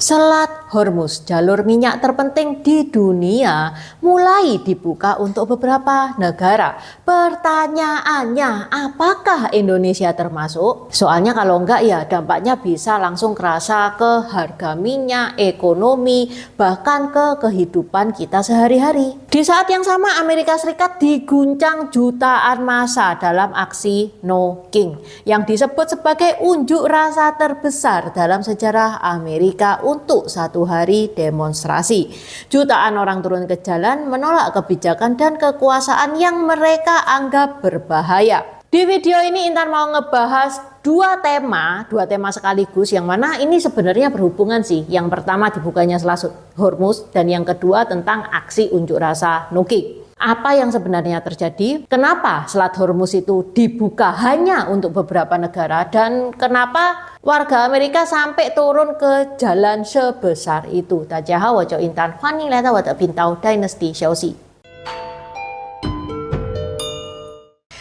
Selat Hormuz, jalur minyak terpenting di dunia, mulai dibuka untuk beberapa negara. Pertanyaannya, apakah Indonesia termasuk? Soalnya kalau enggak ya dampaknya bisa langsung kerasa ke harga minyak, ekonomi, bahkan ke kehidupan kita sehari-hari. Di saat yang sama Amerika Serikat diguncang jutaan massa dalam aksi No King yang disebut sebagai unjuk rasa terbesar dalam sejarah Amerika untuk satu hari demonstrasi. Jutaan orang turun ke jalan menolak kebijakan dan kekuasaan yang mereka anggap berbahaya. Di video ini Intan mau ngebahas dua tema sekaligus, yang mana ini sebenarnya berhubungan sih. Yang pertama dibukanya Selat Hormuz dan yang kedua tentang aksi unjuk rasa No King. Apa yang sebenarnya terjadi? Kenapa Selat Hormuz itu dibuka hanya untuk beberapa negara, dan kenapa warga Amerika sampai turun ke jalan sebesar itu? Dajaha wajo Intan Fani Leta Wata Bintau Dynasty Xiaoxi.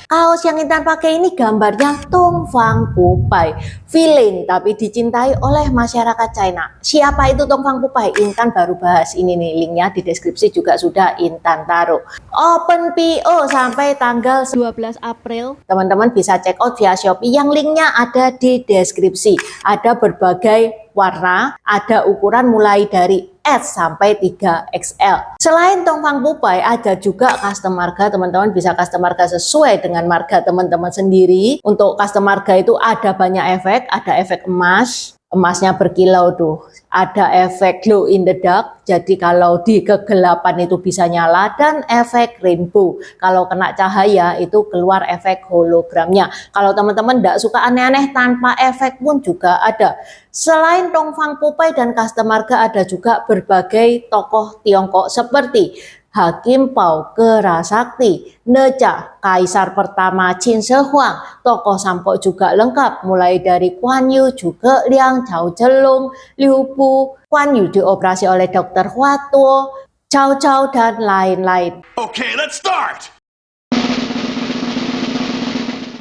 Kaos yang Intan pakai ini gambarnya Tongfang Pupai, villain tapi dicintai oleh masyarakat China. Siapa itu Tongfang Pupai? Intan baru bahas ini nih, linknya di deskripsi juga sudah Intan taruh. Open PO sampai tanggal 12 April. Teman-teman bisa check out via Shopee yang linknya ada di deskripsi. Ada berbagai warna, ada ukuran mulai dari S sampai 3XL. Selain Tongfang Pupai, ada juga custom marga. Teman-teman bisa custom marga sesuai dengan marga teman-teman sendiri. Untuk custom marga itu ada banyak efek, ada efek emas. Emasnya berkilau tuh, ada efek glow in the dark, jadi kalau di kegelapan itu bisa nyala, dan efek rainbow, kalau kena cahaya itu keluar efek hologramnya. Kalau teman-teman tidak suka aneh-aneh tanpa efek pun juga ada. Selain Tongfang Pupai dan custom marga, ada juga berbagai tokoh Tiongkok seperti Hakim Pao Kerasakti, Neja, Kaisar pertama Qin Shi Huang, tokoh Sampok juga lengkap, mulai dari Guan Yu, juga Liang, Cao Zhelong, Liu Bu, Guan Yu dioperasi oleh Dr. Hua Tuo, Cao Cao, dan lain-lain. Okay, let's start!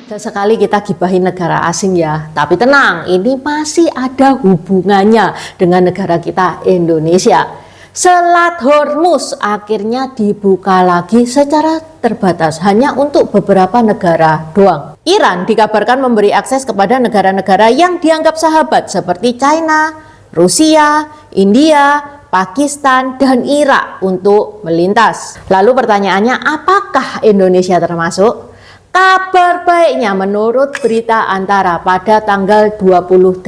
Sesekali kita gibahin negara asing ya, tapi tenang, ini masih ada hubungannya dengan negara kita Indonesia. Selat Hormuz akhirnya dibuka lagi secara terbatas hanya untuk beberapa negara doang. Iran dikabarkan memberi akses kepada negara-negara yang dianggap sahabat seperti China, Rusia, India, Pakistan, dan Irak untuk melintas. Lalu pertanyaannya, apakah Indonesia termasuk? Kabar baiknya menurut berita Antara pada tanggal 28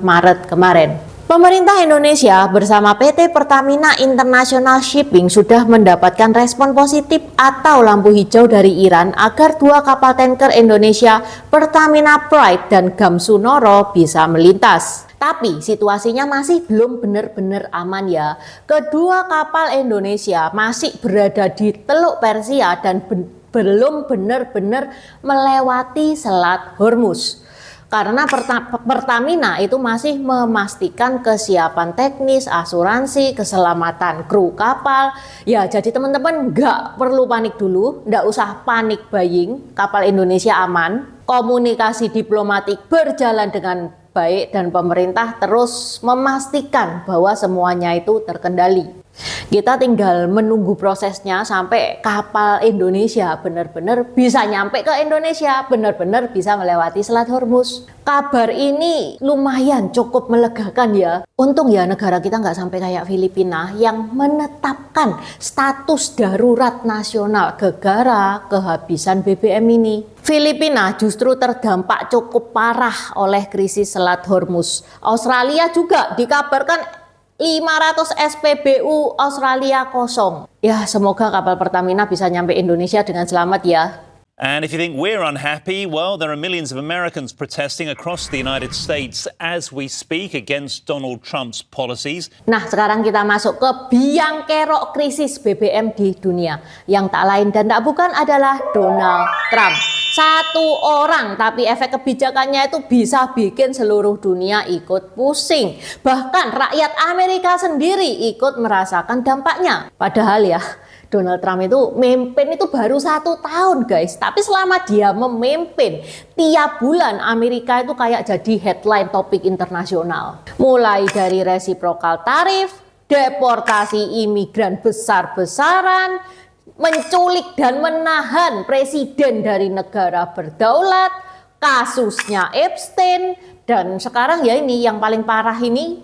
Maret kemarin, pemerintah Indonesia bersama PT Pertamina International Shipping sudah mendapatkan respon positif atau lampu hijau dari Iran agar dua kapal tanker Indonesia, Pertamina Pride dan Gamsunoro, bisa melintas. Tapi situasinya masih belum benar-benar aman ya. Kedua kapal Indonesia masih berada di Teluk Persia dan belum benar-benar melewati Selat Hormuz. Karena Pertamina itu masih memastikan kesiapan teknis, asuransi, keselamatan kru kapal. Ya, jadi teman-teman nggak perlu panik dulu, nggak usah panik buying, kapal Indonesia aman. Komunikasi diplomatik berjalan dengan baik dan pemerintah terus memastikan bahwa semuanya itu terkendali. Kita tinggal menunggu prosesnya sampai kapal Indonesia benar-benar bisa nyampe ke Indonesia, benar-benar bisa melewati Selat Hormuz. Kabar ini lumayan cukup melegakan ya. Untung ya negara kita nggak sampai kayak Filipina yang menetapkan status darurat nasional gara-gara kehabisan BBM ini. Filipina justru terdampak cukup parah oleh krisis Selat Hormuz. Australia juga dikabarkan 500 SPBU Australia kosong. Ya, semoga kapal Pertamina bisa nyampe Indonesia dengan selamat ya. And if you think we're unhappy, well, there are millions of Americans protesting across the United States as we speak against Donald Trump's policies. Nah, sekarang kita masuk ke biang kerok krisis BBM di dunia. Yang tak lain dan tak bukan adalah Donald Trump. Satu orang, tapi efek kebijakannya itu bisa bikin seluruh dunia ikut pusing. Bahkan rakyat Amerika sendiri ikut merasakan dampaknya. Padahal ya, Donald Trump itu memimpin itu baru 1 tahun guys, tapi selama dia memimpin tiap bulan Amerika itu kayak jadi headline topik internasional. Mulai dari resiprokal tarif, deportasi imigran besar-besaran, menculik dan menahan presiden dari negara berdaulat, kasusnya Epstein, dan sekarang ya ini yang paling parah ini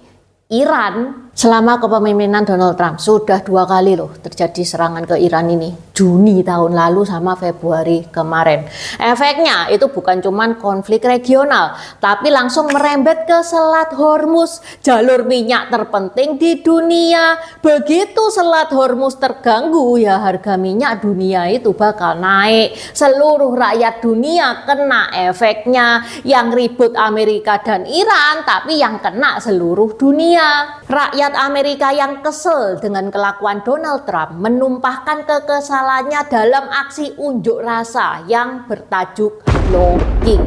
Iran. Selama kepemimpinan Donald Trump sudah 2 kali loh terjadi serangan ke Iran ini, Juni tahun lalu sama Februari kemarin. Efeknya itu bukan cuman konflik regional, tapi langsung merembet ke Selat Hormuz, jalur minyak terpenting di dunia. Begitu Selat Hormuz terganggu, ya harga minyak dunia itu bakal naik. Seluruh rakyat dunia kena efeknya. Yang ribut Amerika dan Iran, tapi yang kena seluruh dunia. Rakyat Amerika yang kesel dengan kelakuan Donald Trump menumpahkan kekesalannya dalam aksi unjuk rasa yang bertajuk No King.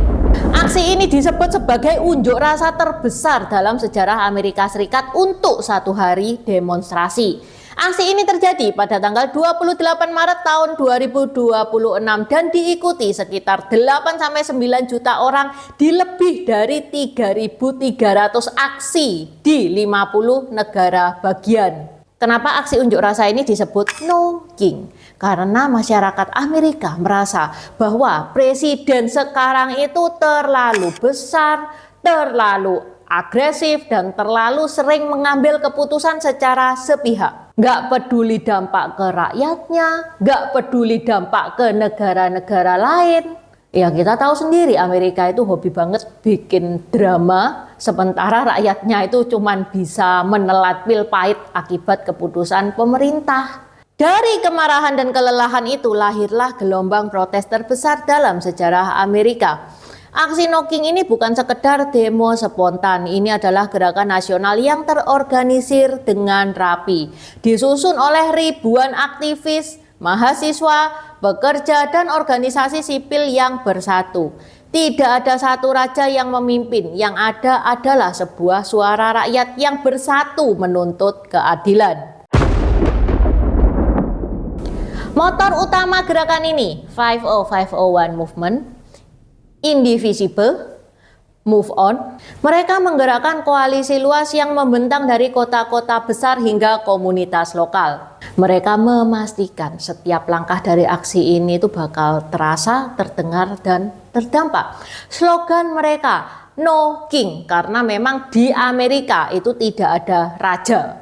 Aksi ini disebut sebagai unjuk rasa terbesar dalam sejarah Amerika Serikat untuk 1 hari demonstrasi. Aksi ini terjadi pada tanggal 28 Maret tahun 2026 dan diikuti sekitar 8-9 juta orang di lebih dari 3.300 aksi di 50 negara bagian. Kenapa aksi unjuk rasa ini disebut No King? Karena masyarakat Amerika merasa bahwa presiden sekarang itu terlalu besar, terlalu agresif, dan terlalu sering mengambil keputusan secara sepihak. Nggak peduli dampak ke rakyatnya, nggak peduli dampak ke negara-negara lain. Ya kita tahu sendiri Amerika itu hobi banget bikin drama, sementara rakyatnya itu cuman bisa menelan pil pahit akibat keputusan pemerintah. Dari kemarahan dan kelelahan itu lahirlah gelombang protes terbesar dalam sejarah Amerika. Aksi No King ini bukan sekedar demo spontan, ini adalah gerakan nasional yang terorganisir dengan rapi, disusun oleh ribuan aktivis, mahasiswa, pekerja, dan organisasi sipil yang bersatu. Tidak ada satu raja yang memimpin, yang ada adalah sebuah suara rakyat yang bersatu menuntut keadilan. Motor utama gerakan ini, 50501 Movement, Indivisible, Move On. Mereka menggerakkan koalisi luas yang membentang dari kota-kota besar hingga komunitas lokal. Mereka memastikan setiap langkah dari aksi ini itu bakal terasa, terdengar, dan terdampak. Slogan mereka No King, karena memang di Amerika itu tidak ada raja.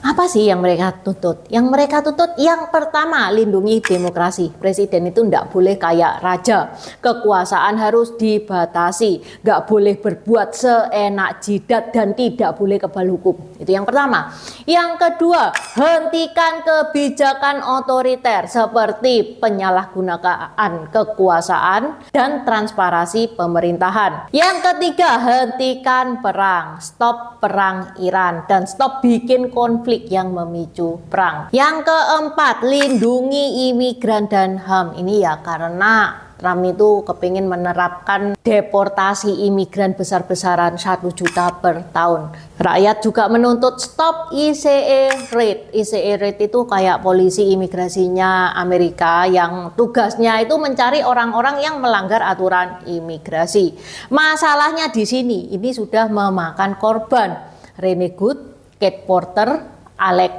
Apa sih yang mereka tuntut? Yang mereka tuntut yang pertama, lindungi demokrasi. Presiden itu tidak boleh kayak raja. Kekuasaan harus dibatasi. Nggak boleh berbuat seenak jidat dan tidak boleh kebal hukum. Itu yang pertama. Yang kedua, hentikan kebijakan otoriter seperti penyalahgunaan kekuasaan dan transparansi pemerintahan. Yang ketiga, hentikan perang. Stop perang Iran dan stop bikin konflik yang memicu perang. Yang keempat, lindungi imigran dan HAM. Ini ya karena Trump itu kepingin menerapkan deportasi imigran besar-besaran 1 juta per tahun. Rakyat juga menuntut stop ICE raid. ICE raid itu kayak polisi imigrasinya Amerika yang tugasnya itu mencari orang-orang yang melanggar aturan imigrasi. Masalahnya di sini, ini sudah memakan korban. Rene Good, Kate Porter, Alec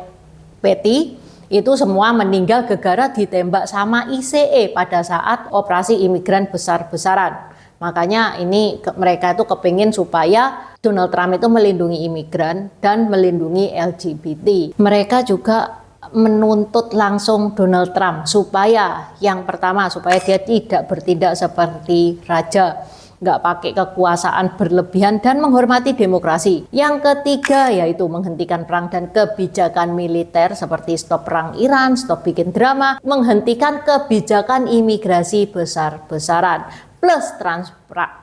Petty, itu semua meninggal gara-gara ditembak sama ICE pada saat operasi imigran besar-besaran. Makanya ini mereka itu kepingin supaya Donald Trump itu melindungi imigran dan melindungi LGBT. Mereka juga menuntut langsung Donald Trump supaya yang pertama, supaya dia tidak bertindak seperti raja, nggak pakai kekuasaan berlebihan dan menghormati demokrasi. Yang ketiga yaitu menghentikan perang dan kebijakan militer seperti stop perang Iran, stop bikin drama, menghentikan kebijakan imigrasi besar-besaran, plus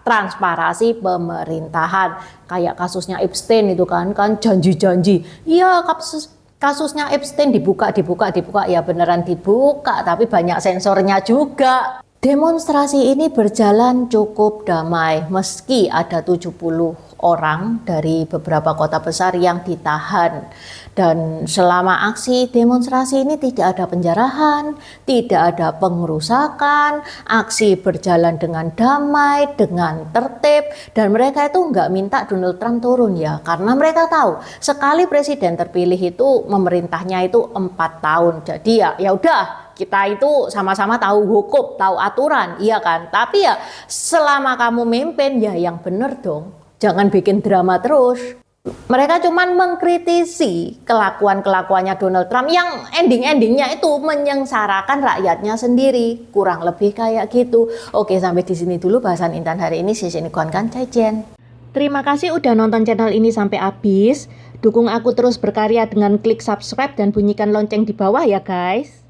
transparansi pemerintahan. Kayak kasusnya Epstein itu kan janji-janji. Iya, kasusnya Epstein dibuka, ya beneran dibuka, tapi banyak sensornya juga. Demonstrasi ini berjalan cukup damai meski ada 70 orang dari beberapa kota besar yang ditahan. Dan selama aksi demonstrasi ini tidak ada penjarahan, tidak ada pengerusakan, aksi berjalan dengan damai, dengan tertib, dan mereka itu nggak minta Donald Trump turun ya, karena mereka tahu sekali presiden terpilih itu memerintahnya itu 4 tahun. Jadi ya udah, kita itu sama-sama tahu hukum, tahu aturan, iya kan? Tapi ya selama kamu mimpin ya yang bener dong. Jangan bikin drama terus. Mereka cuman mengkritisi kelakuan-kelakuannya Donald Trump yang ending-endingnya itu menyengsarakan rakyatnya sendiri. Kurang lebih kayak gitu. Oke, sampai di sini dulu bahasan Intan hari ini. Kan Caijen. Terima kasih udah nonton channel ini sampai habis. Dukung aku terus berkarya dengan klik subscribe dan bunyikan lonceng di bawah ya guys.